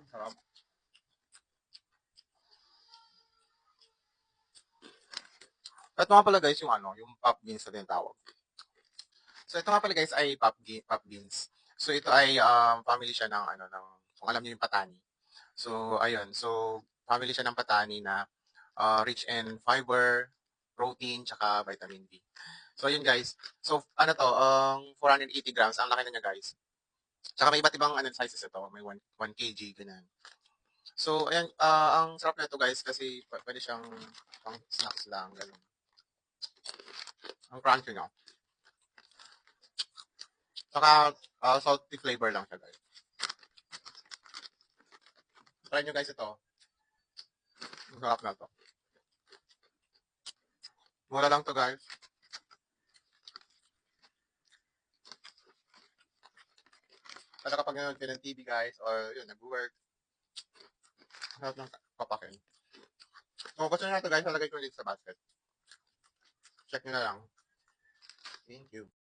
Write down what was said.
Sarap. At mga pala guys, yung ano, yung pop beans na tinatawag. So ito nga pala guys ay pop beans. So ito ay family siya ng ano ng kung alam niyo yung patani. So ayun, so family siya ng patani na rich in fiber, protein, tsaka vitamin B. So yun guys. So ano to, 480 grams. Ang laki na niya guys. Tsaka may iba't ibang ano, sizes ito. May 1 kg, ganun. So ayan, ang sarap na ito guys kasi pwede siyang pang snacks lang, ganun. Ang crunchy niya. Tsaka salty flavor lang siya guys. Try nyo guys ito. Masarap na to. Mura lang to guys. Kada kapag nanonood kayo ng TV guys or yun, nag-work, masarap ng papakin. So, gusto nyo na to guys, nalagay ko yung link sa basket. Check nyo na lang. Thank you.